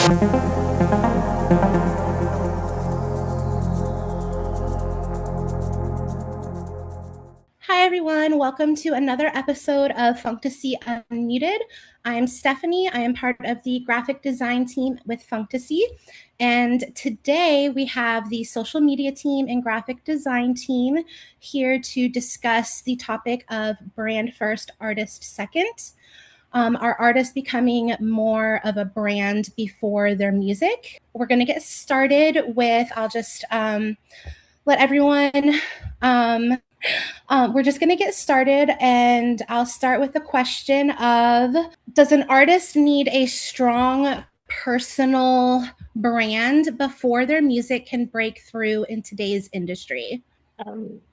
Hi, everyone. Welcome to another episode of Funktasy Unmuted. I'm Stephanie. I am part of the graphic design team with Funktasy. And today we have the social media team and graphic design team here to discuss the topic of brand first, artist second. Are artists becoming more of a brand before their music? We're going to get started with, I'll just let everyone we're just going to get started, and I'll start with the question of, does an artist need a strong personal brand before their music can break through in today's industry?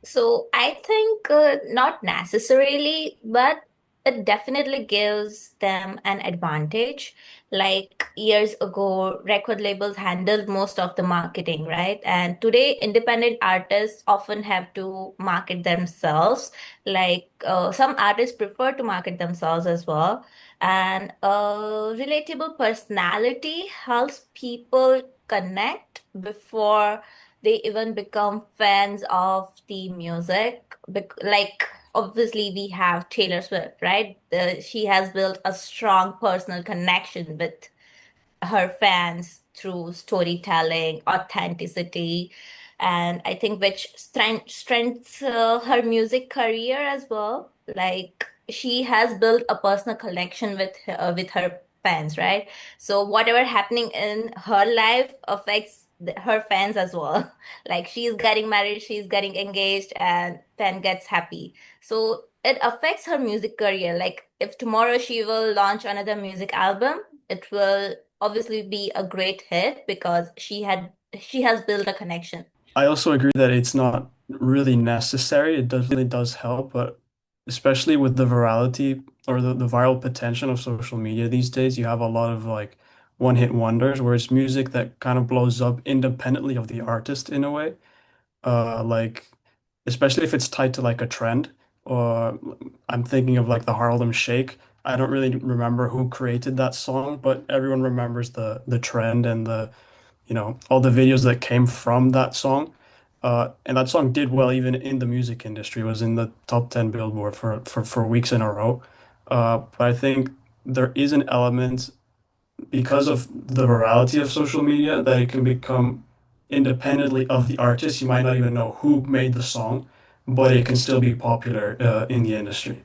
So I think not necessarily, but it definitely gives them an advantage. Like years ago, record labels handled most of the marketing, right? And today, independent artists often have to market themselves. Like some artists prefer to market themselves as well. And relatable personality helps people connect before they even become fans of the music. Like, obviously, we have Taylor Swift, right? She has built a strong personal connection with her fans through storytelling, authenticity, and I think which strengthens her music career as well. Like she has built a personal connection with her fans, right? So whatever happening in her life affects her fans as well. Like she's getting married, she's getting engaged, and fan gets happy. So it affects her music career. Like if tomorrow she will launch another music album, it will obviously be a great hit because she has built a connection. I also agree that it's not really necessary. It does help, but especially with the virality or the viral potential of social media these days, you have a lot of like one-hit wonders where it's music that kind of blows up independently of the artist in a way. Like especially if it's tied to like a trend, or I'm thinking of like the Harlem Shake. I don't really remember who created that song, but everyone remembers the trend and all the videos that came from that song. And that song did well even in the music industry. It was in the top 10 Billboard for weeks in a row. But I think there is an element because of the virality of social media that it can become independently of the artist. You might not even know who made the song, but it can still be popular in the industry.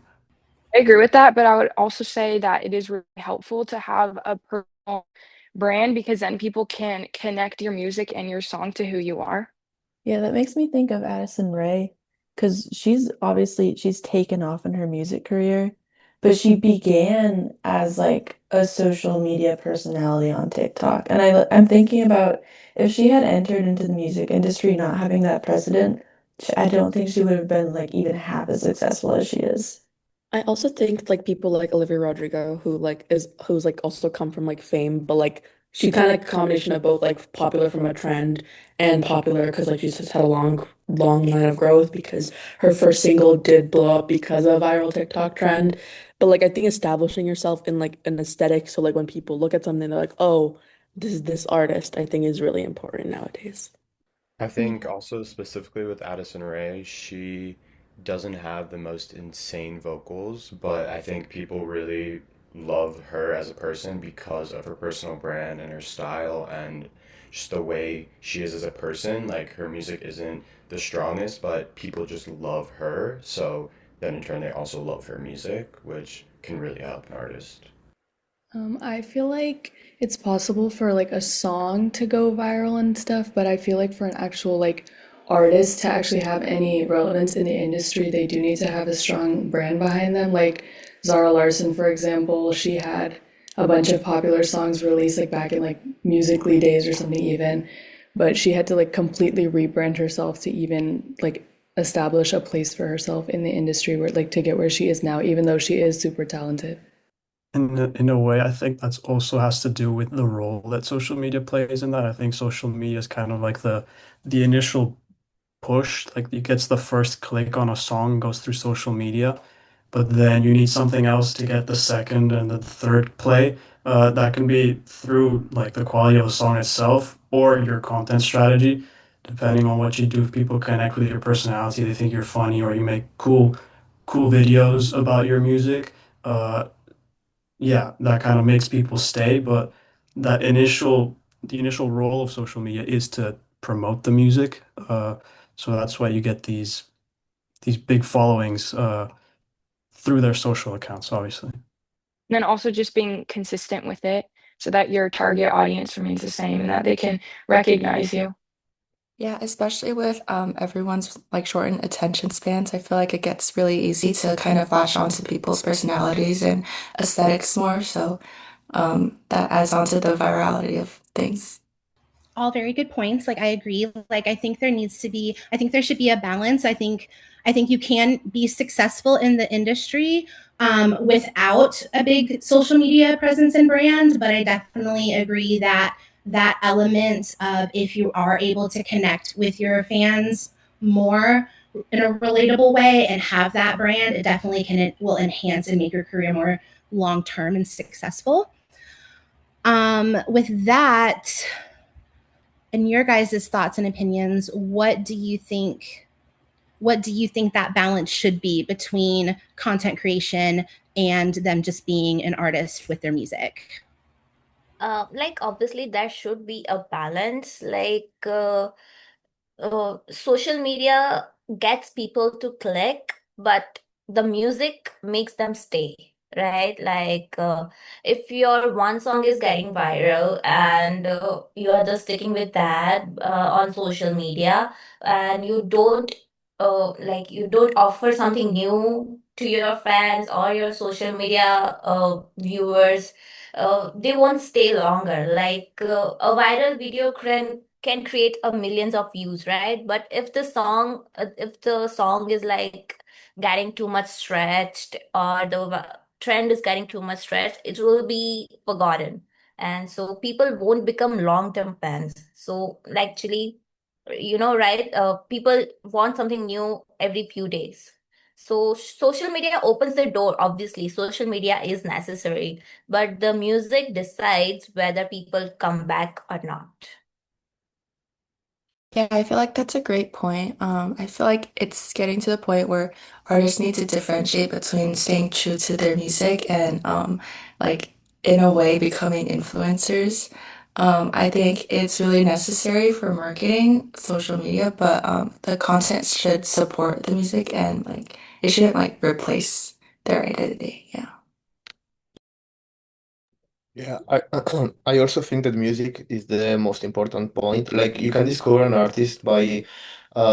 I agree with that, but I would also say that it is really helpful to have a personal brand because then people can connect your music and your song to who you are. Yeah, that makes me think of Addison Rae because she's taken off in her music career, but she began as like a social media personality on TikTok. And I'm thinking about if she had entered into the music industry not having that precedent, I don't think she would have been like even half as successful as she is. I also think like people like Olivia Rodrigo who's like also come from like fame, but like she kind of like a combination of both like popular from a trend and popular because like she's just had a long line of growth because her first single did blow up because of a viral TikTok trend. But like I think establishing yourself in like an aesthetic, so like when people look at something, they're like, oh, this is this artist, I think is really important nowadays. I think also specifically with Addison Rae, she doesn't have the most insane vocals, but I think people really love her as a person because of her personal brand and her style and just the way she is as a person. Like her music isn't the strongest, but people just love her. So then in turn they also love her music, which can really help an artist. I feel like it's possible for like a song to go viral and stuff, but I feel like for an actual like artist to actually have any relevance in the industry, they do need to have a strong brand behind them. Like Zara Larsson, for example, she had a bunch of popular songs released like back in like Musically days or something even, but she had to like completely rebrand herself to even like establish a place for herself in the industry where like to get where she is now, even though she is super talented. In a way, I think that's also has to do with the role that social media plays in that. I think social media is kind of like the initial push, like it gets the first click on a song goes through social media, but then you need something else to get the second and the third play. That can be through like the quality of the song itself or your content strategy, depending on what you do. If people connect with your personality, they think you're funny, or you make cool videos about your music. Uh, yeah, that kind of makes people stay. But that the initial role of social media is to promote the music. So that's why you get these big followings through their social accounts, obviously. And then also just being consistent with it so that your target audience remains the same and that they can recognize you. Yeah, especially with everyone's like shortened attention spans, I feel like it gets really easy to kind of latch onto people's personalities and aesthetics more. So that adds on to the virality of things. All very good points. Like I agree. Like I think there should be a balance. I think you can be successful in the industry without a big social media presence and brand, but I definitely agree that that element of if you are able to connect with your fans more in a relatable way and have that brand, it definitely will enhance and make your career more long term and successful. With that, in your guys' thoughts and opinions, what do you think that balance should be between content creation and them just being an artist with their music? Like obviously there should be a balance. Social media gets people to click, but the music makes them stay, right? If your one song is getting viral and you are just sticking with that on social media, and you don't offer something new to your fans or your social media viewers, they won't stay longer. A viral video can create a millions of views, right? But if the song is like getting too much stretched, or the trend is getting too much stretched, it will be forgotten, and so people won't become long-term fans. So actually, right, people want something new every few days. So social media opens the door. Obviously social media is necessary, but the music decides whether people come back or not. Yeah, I feel like that's a great point. I feel like it's getting to the point where artists need to differentiate between staying true to their music and like in a way becoming influencers. I think it's really necessary for marketing social media, but the content should support the music and like it shouldn't like replace their identity. Yeah. Yeah, I I also think that music is the most important point. Like you can discover an artist by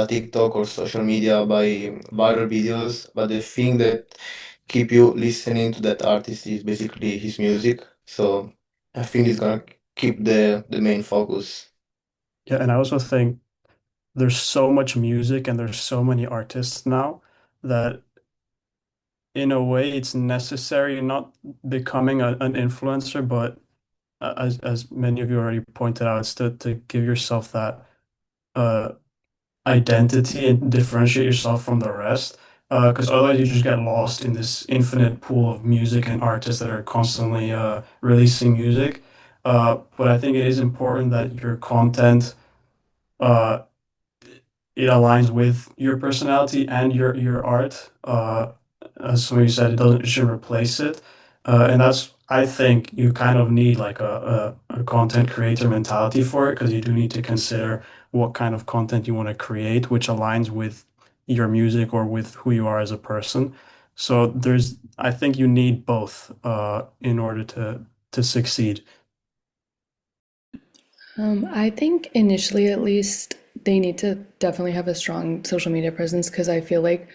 TikTok or social media by viral videos, but the thing that keep you listening to that artist is basically his music. So I think it's gonna keep the main focus. Yeah, and I also think there's so much music and there's so many artists now that in a way it's necessary not becoming an influencer, but as many of you already pointed out, it's to give yourself that uh identity and differentiate yourself from the rest. Because otherwise you just get lost in this infinite pool of music and artists that are constantly releasing music. But I think it is important that your content uh it aligns with your personality and your art. As some of you said, it shouldn't replace it. And that's I think you kind of need like a content creator mentality for it, because you do need to consider what kind of content you want to create, which aligns with your music or with who you are as a person. So I think you need both in order to succeed. I think initially, at least, they need to definitely have a strong social media presence because I feel like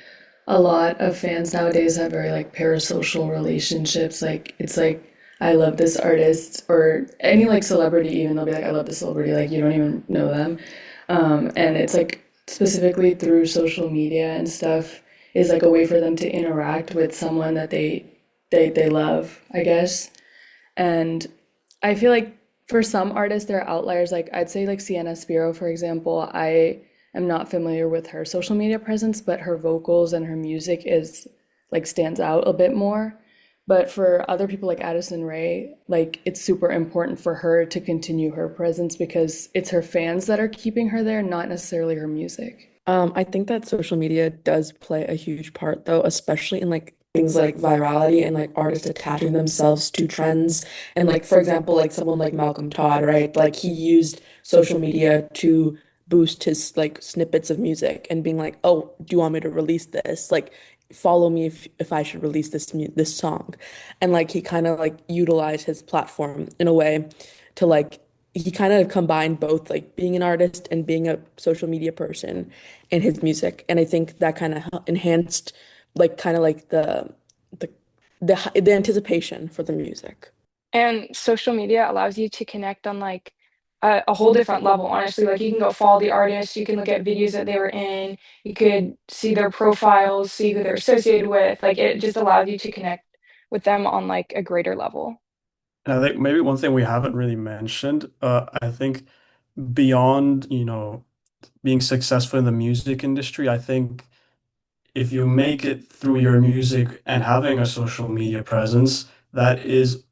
a lot of fans nowadays have very like parasocial relationships. Like it's like I love this artist or any like celebrity, even they'll be like I love this celebrity, like you don't even know them, and it's like specifically through social media and stuff is like a way for them to interact with someone that they love, I guess. And I feel like for some artists, there are outliers. Like I'd say like Sienna Spiro, for example. I am not familiar with her social media presence, but her vocals and her music is like stands out a bit more. But for other people like Addison Rae, like it's super important for her to continue her presence because it's her fans that are keeping her there, not necessarily her music. I think that social media does play a huge part though, especially in like things like virality and like artists attaching themselves to trends. And like for example, like someone like Malcolm Todd, right? Like he used social media to boost his like snippets of music and being like, "Oh, do you want me to release this? Like follow me if I should release this song." And like he kind of like utilized his platform in a way to like he kind of combined both like being an artist and being a social media person in his music, and I think that kind of enhanced like kind of like the the anticipation for the music. And social media allows you to connect on like a whole different level, honestly. Like you can go follow the artist, you can look at videos that they were in, you could see their profiles, see who they're associated with. Like it just allows you to connect with them on like a greater level. And I think maybe one thing we haven't really mentioned, I think beyond, being successful in the music industry, I think if you make it through your music and having a social media presence, that is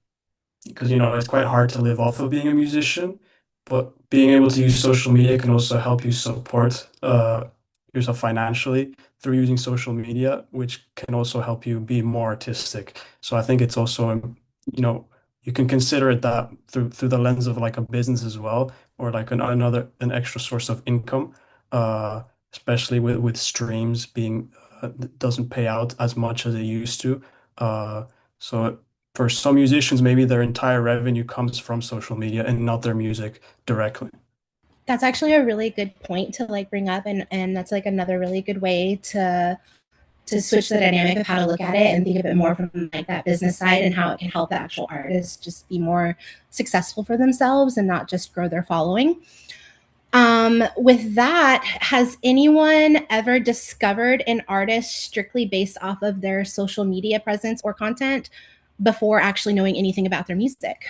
because it's quite hard to live off of being a musician, but being able to use social media can also help you support yourself financially through using social media, which can also help you be more artistic. So I think it's also, you know, you can consider it that through the lens of like a business as well, or like an extra source of income, uh, especially with streams being doesn't pay out as much as it used to. So for some musicians, maybe their entire revenue comes from social media and not their music directly. That's actually a really good point to like bring up, and that's like another really good way to switch the dynamic of how to look at it and think of it more from like that business side and how it can help the actual artists just be more successful for themselves and not just grow their following. With that, has anyone ever discovered an artist strictly based off of their social media presence or content before actually knowing anything about their music?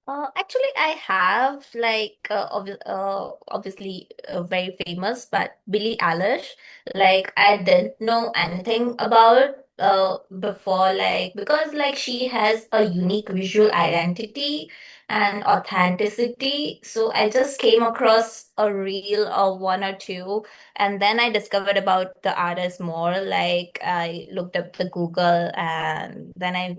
Actually, I have like obviously very famous, but Billie Eilish. Like I didn't know anything about before, like because like she has a unique visual identity and authenticity. So I just came across a reel or one or two, and then I discovered about the artist more. Like I looked up the Google, and then I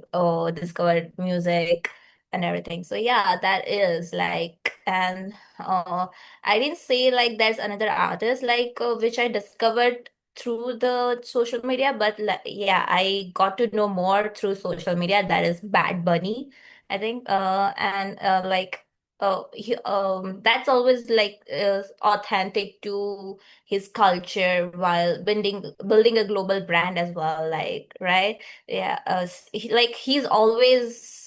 discovered music and everything. So yeah, that is like, and I didn't say like there's another artist like which I discovered through the social media, but like, yeah, I got to know more through social media. That is Bad Bunny, I think, and like. That's always like authentic to his culture while building a global brand as well, like right? Yeah, like he's always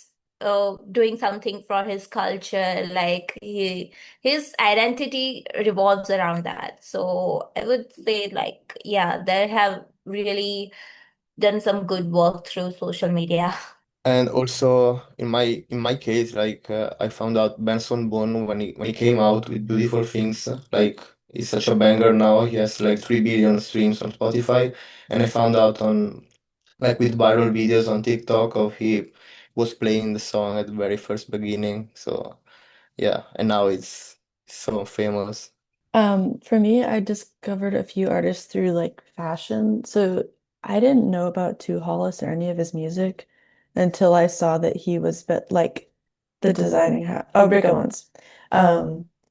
doing something for his culture, like his identity revolves around that. So I would say like yeah, they have really done some good work through social media. And also in my case, like I found out Benson Boone when he came out with Beautiful Things, like he's such a banger now. He has like 3 billion streams on Spotify, and I found out on like with viral videos on TikTok of he was playing the song at the very first beginning. So yeah, and now it's so famous. For me, I discovered a few artists through like fashion. So I didn't know about Tu Hollis or any of his music until I saw that he was but like the designing hat. Oh, Rick Owens.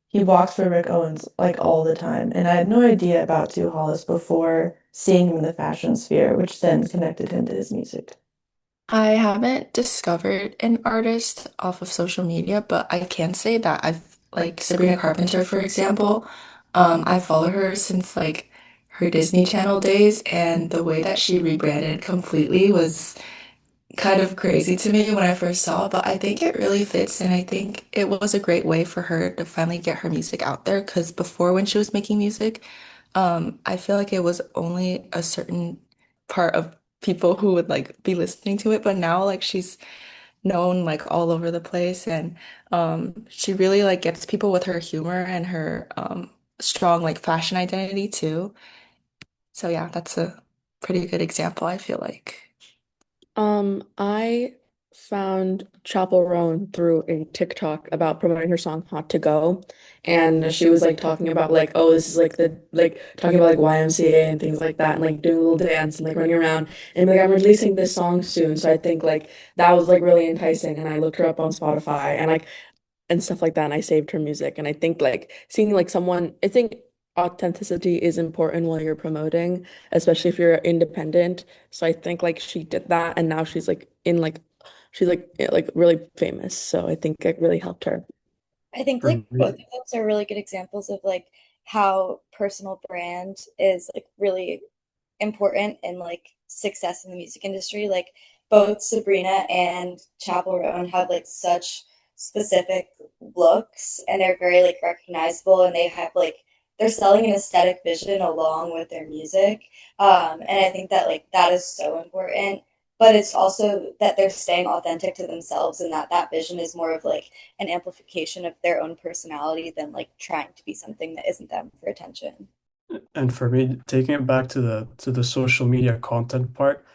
He walks for Rick Owens like all the time, and I had no idea about Tu Hollis before seeing him in the fashion sphere, which then connected him to his music. I haven't discovered an artist off of social media, but I can say that I've like Sabrina Carpenter, for example. I follow her since like her Disney Channel days, and the way that she rebranded completely was kind of crazy to me when I first saw it, but I think it really fits, and I think it was a great way for her to finally get her music out there. Because before, when she was making music, I feel like it was only a certain part of people who would like be listening to it, but now like she's known like all over the place, and she really like gets people with her humor and her strong like fashion identity too. So yeah, that's a pretty good example, I feel like. I found Chappell Roan through a TikTok about promoting her song Hot to Go. And she was like talking about like, oh, this is like the like talking about like YMCA and things like that and like doing a little dance and like running around and like I'm releasing this song soon. So I think like that was like really enticing and I looked her up on Spotify and like and stuff like that and I saved her music. And I think like seeing like someone I think authenticity is important while you're promoting, especially if you're independent. So I think like she did that and now she's like in like she's like really famous. So I think it really helped her. I think For like both of me, those are really good examples of like how personal brand is like really important in like success in the music industry. Like both Sabrina and Chappell Roan have like such specific looks and they're very like recognizable and they have like they're selling an aesthetic vision along with their music. And I think that like that is so important. But it's also that they're staying authentic to themselves and that that vision is more of like an amplification of their own personality than like trying to be something that isn't them for attention. and for me, taking it back to the social media content part,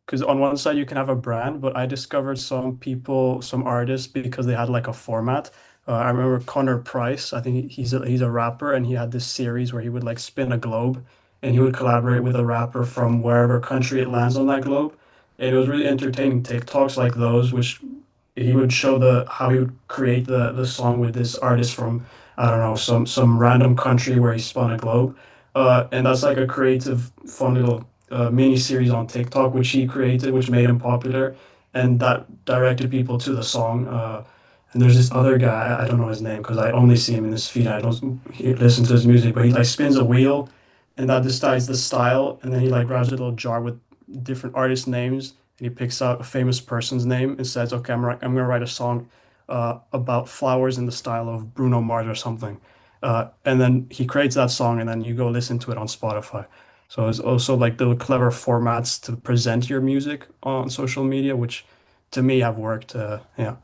because on one side you can have a brand, but I discovered some people, some artists, because they had like a format. I remember Connor Price. I think he's a rapper, and he had this series where he would like spin a globe, and he would collaborate with a rapper from wherever country it lands on that globe. And it was really entertaining TikToks like those, which he would show the how he would create the song with this artist from I don't know some random country where he spun a globe, and that's like a creative, fun little mini series on TikTok which he created, which made him popular, and that directed people to the song. And there's this other guy, I don't know his name because I only see him in this feed. I don't listen to his music, but he like spins a wheel, and that decides the style, and then he like grabs a little jar with different artist names and he picks out a famous person's name and says, "Okay, I'm gonna write a song about flowers in the style of Bruno Mars or something," and then he creates that song, and then you go listen to it on Spotify. So it's also like the clever formats to present your music on social media, which to me have worked. Yeah.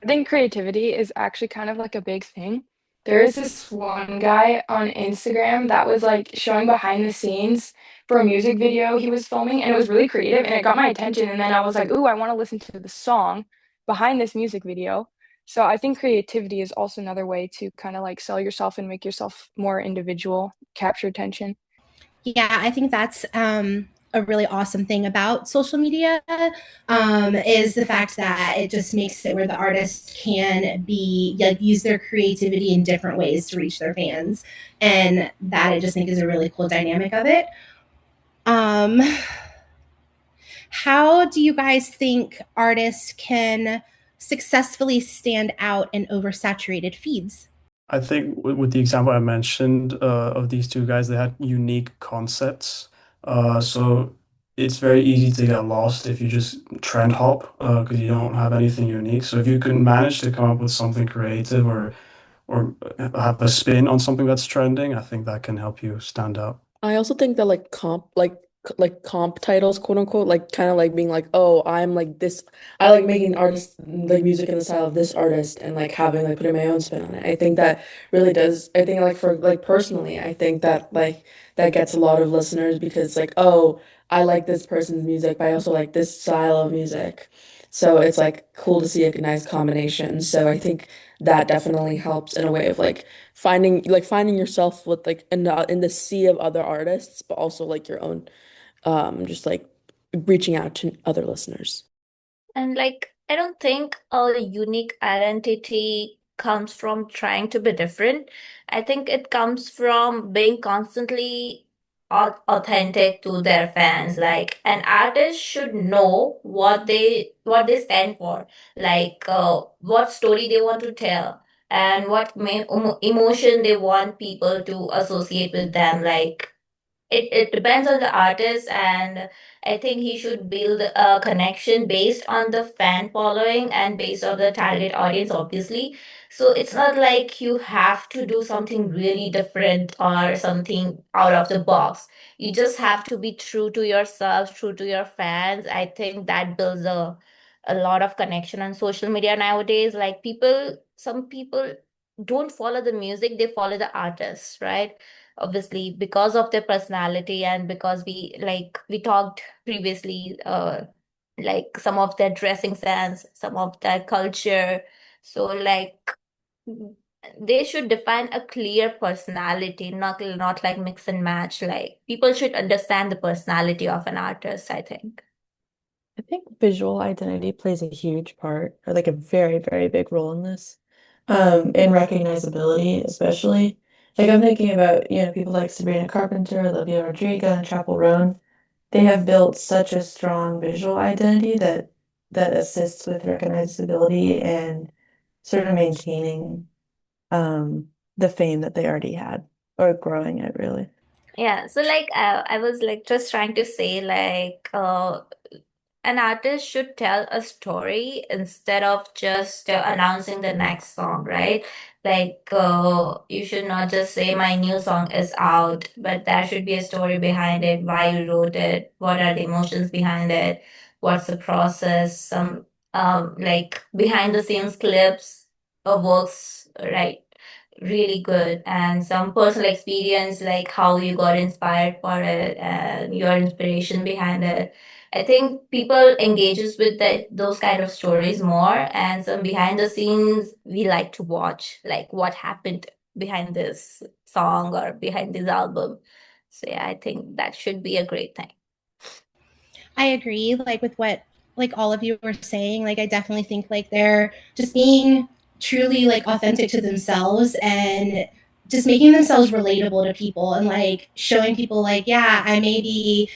I think creativity is actually kind of like a big thing. There is this one guy on Instagram that was like showing behind the scenes for a music video he was filming, and it was really creative and it got my attention. And then I was like, ooh, I want to listen to the song behind this music video. So I think creativity is also another way to kind of like sell yourself and make yourself more individual, capture attention. Yeah, I think that's a really awesome thing about social media, is the fact that it just makes it where the artist can be like use their creativity in different ways to reach their fans, and that I just think is a really cool dynamic of it. Um, how do you guys think artists can successfully stand out in oversaturated feeds? I think with the example I mentioned of these two guys, they had unique concepts. So it's very easy to get lost if you just trend hop because you don't have anything unique. So if you can manage to come up with something creative or have a spin on something that's trending, I think that can help you stand out. I also think that like like comp titles, quote unquote, like kind of like being like, oh, I'm like this, I like making artists like music in the style of this artist and like having like putting my own spin on it. I think that really does. I think like for like personally, I think that like that gets a lot of listeners because like, oh, I like this person's music, but I also like this style of music. So it's like cool to see a nice combination. So I think that definitely helps in a way of like finding yourself with like in the sea of other artists, but also like your own just like reaching out to other listeners. And like, I don't think a unique identity comes from trying to be different. I think it comes from being constantly authentic to their fans. Like, an artist should know what they stand for, like what story they want to tell, and what emotion they want people to associate with them. Like, it depends on the artist, and I think he should build a connection based on the fan following and based on the target audience, obviously. So it's not like you have to do something really different or something out of the box. You just have to be true to yourself, true to your fans. I think that builds a lot of connection on social media nowadays. Like, some people don't follow the music, they follow the artist, right? Obviously because of their personality, and because we talked previously, like some of their dressing sense, some of their culture. So like they should define a clear personality, not like mix and match. Like people should understand the personality of an artist, I think. I think visual identity plays a huge part, or like a very, very big role in this. In recognizability, especially. Like I'm thinking about, people like Sabrina Carpenter, Olivia Rodrigo, and Chappell Roan. They have built such a strong visual identity that assists with recognizability and sort of maintaining the fame that they already had, or growing it really. Yeah, so like I was like just trying to say like an artist should tell a story instead of just announcing the next song, right? Like you should not just say my new song is out, but there should be a story behind it, why you wrote it, what are the emotions behind it, what's the process, some like behind the scenes clips of works, right? Really good, and some personal experience like how you got inspired for it and your inspiration behind it. I think people engages with those kind of stories more, and some behind the scenes we like to watch like what happened behind this song or behind this album. So yeah, I think that should be a great thing. I agree, like with what like all of you were saying. Like I definitely think like they're just being truly like authentic to themselves and just making themselves relatable to people and like showing people like, yeah, I may be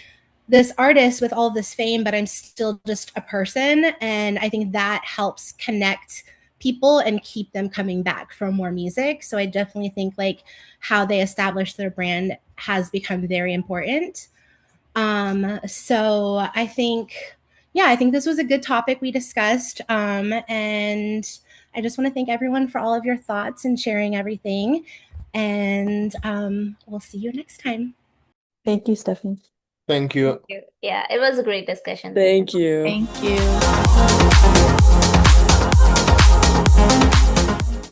this artist with all this fame, but I'm still just a person. And I think that helps connect people and keep them coming back for more music. So I definitely think like how they establish their brand has become very important. So I think, yeah, I think this was a good topic we discussed. And I just want to thank everyone for all of your thoughts and sharing everything. And we'll see you next time. Thank you, Stephanie. Thank you. Yeah, it was a great discussion. Thank you. Thank you.